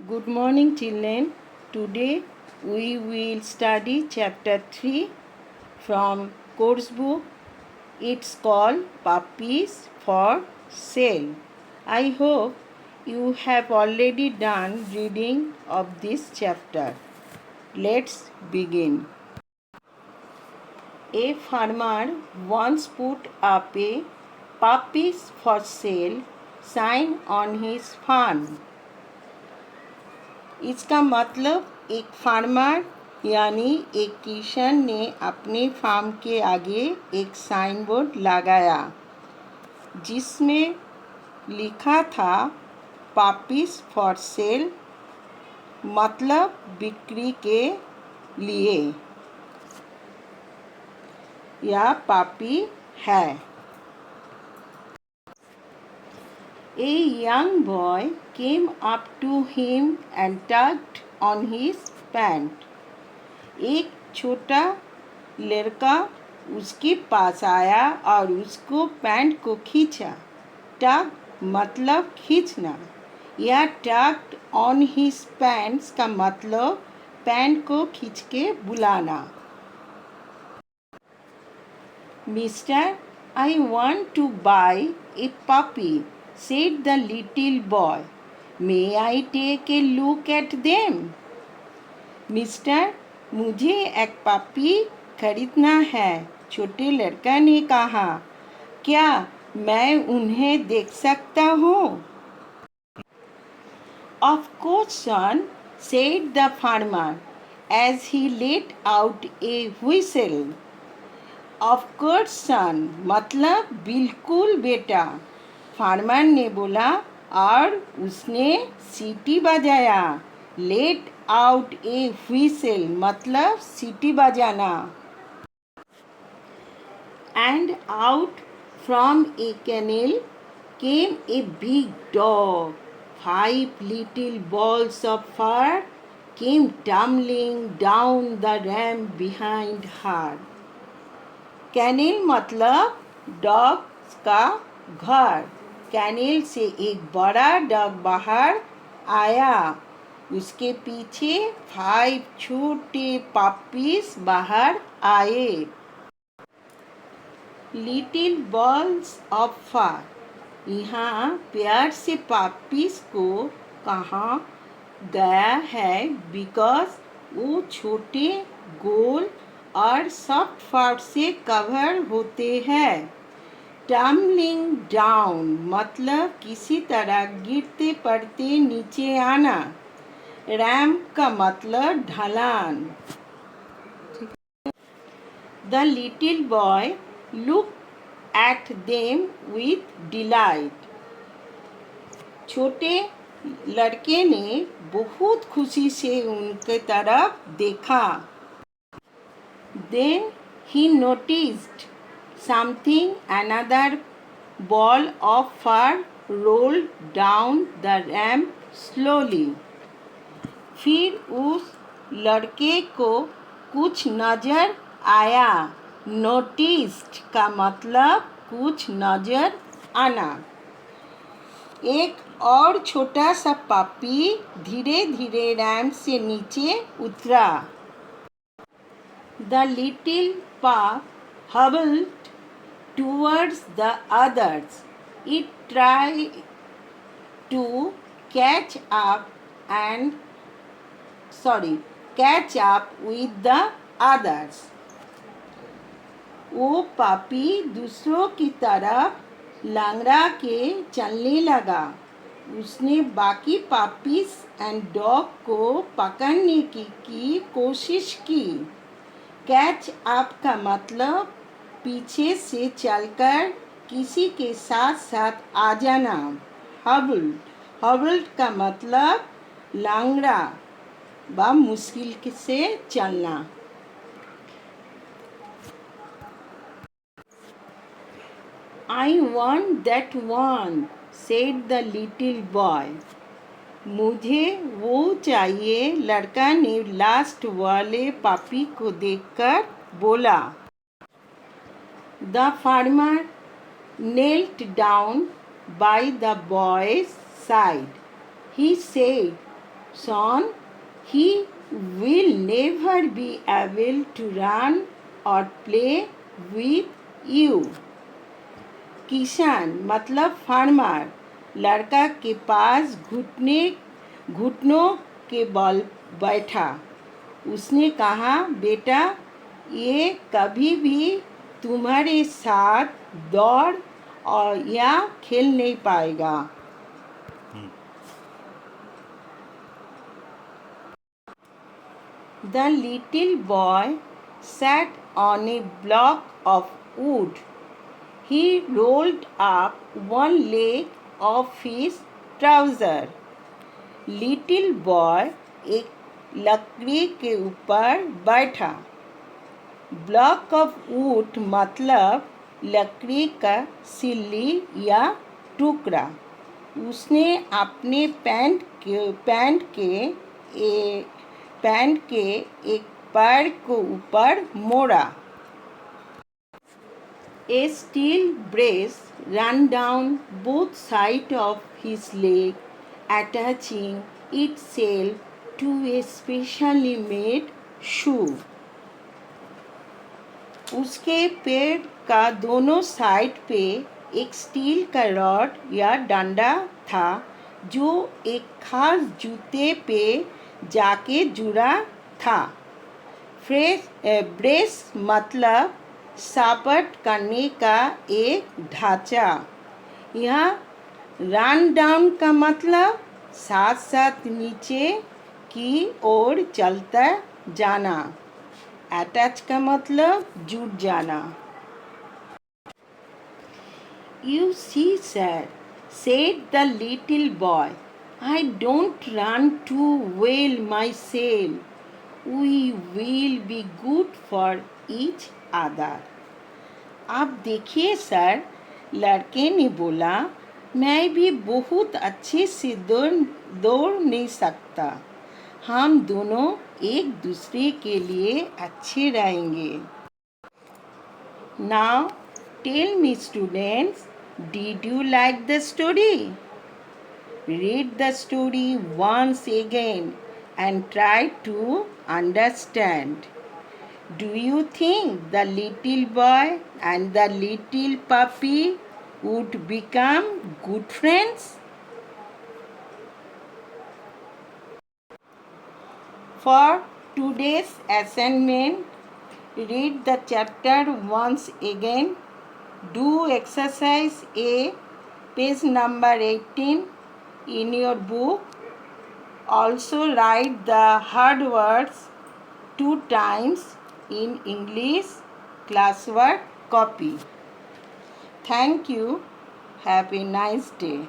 Good morning, children. Today we will study chapter 3 from course book. It's called Puppies for Sale. I hope you have already done reading of this chapter. Let's begin. A farmer once put up a puppies for sale sign on his farm. इसका मतलब एक farmer यानी एक किसान ने अपने farm के आगे एक साइन बोर्ड लगाया जिसमें लिखा था पपीज फॉर सेल, मतलब बिक्री के लिए या पपी है। A young boy came up to him and tugged on his pant. एक छोटा लड़का उसके पास आया और उसको पैंट को खींचा। टग मतलब खींचना या टग्ड ऑन हिज पैंट्स का मतलब पैंट को खींच के बुलाना। Mister, I want to buy a puppy, said the little boy. May I take a look at them? Mister, मुझे एक पपी खरीदना है, छोटे लड़का ने कहा। क्या मैं उन्हें देख सकता हूँ? Of course, son, said the farmer as he let out a whistle. Of course, son, मतलब बिल्कुल बेटा, फार्मर ने बोला और उसने सीटी बजाया। लेट आउट ए व्हिसल मतलब सीटी बजाना। And out from a kennel came a big dog. 5 little balls of fur came tumbling down the ramp behind her. Kennel मतलब डॉग का घर। कैनल से एक बड़ा डॉग बाहर आया, उसके पीछे 5 छोटे पपीज बाहर आए। लिटिल बॉल्स ऑफ फर, यहाँ प्यार से पपीज को कहा गया है बिकॉज वो छोटे, गोल और सॉफ्ट फर से कवर होते हैं। टम्बलिंग डाउन मतलब किसी तरह गिरते पड़ते नीचे आना। रैम्प का मतलब ढलान। The little boy look at them with delight. छोटे लड़के ने बहुत खुशी से उनके तरफ देखा। Then he noticed something. Another ball of fur rolled down the ramp slowly. फिर उस लड़के को कुछ नजर आया। Noticed का मतलब कुछ नजर आना। एक और छोटा सा पपी धीरे धीरे रैंप से नीचे उतरा। The little pup hobbled towards the others. It tried to catch up with the others. वो पापी दूसरों की तरफ लंगड़ा के चलने लगा। उसने बाकी पपीज एंड डॉग को पकड़ने की कोशिश की। कैच अप का मतलब पीछे से चलकर किसी के साथ साथ आ जाना। हबल्ड का मतलब लंगड़ा व मुश्किल से चलना। I want that one, said the little boy. मुझे वो चाहिए, लड़का ने लास्ट वाले पपी को देखकर बोला। The farmer knelt down by the boy's side. He said, Son, he will never be able to run or play with you. किसान मतलब फार्मर लड़का के पास घुटनों के बल बैठा। उसने कहा, बेटा, ये कभी भी तुम्हारे साथ दौड़ और या खेल नहीं पाएगा। The little boy sat on a block of wood. He rolled up one leg of his trouser. Little boy एक लकड़ी के ऊपर बैठा। ब्लॉक ऑफ वुड मतलब लकड़ी का सिल्ली या टुकड़ा। उसने अपने पैंट के एक पैर को ऊपर मोड़ा। A steel brace ran down both sides of his leg, attaching itself to a specially made shoe. उसके पैर का दोनों साइड पे एक स्टील का रॉड या डंडा था जो एक खास जूते पे जाके जुड़ा था। ब्रेस मतलब सपोर्ट करने का एक ढांचा। यहाँ रन डाउन का मतलब साथ साथ नीचे की ओर चलता जाना। अटैच का मतलब जुड़ जाना। You see, sir, said the little boy, I don't run too well myself. We will be good for each other. आप देखिए सर, लड़के ने बोला, मैं भी बहुत अच्छे से दौड़ नहीं सकता। हम दोनों एक दूसरे के लिए अच्छे रहेंगे। Now, tell me, students, did you like the story? Read the story once again and try to understand. Do you think the little boy and the little puppy would become good friends? For today's assignment, read the chapter once again. Do exercise A, page number 18 in your book. Also write the hard words 2 times in English classwork copy. Thank you. Have a nice day.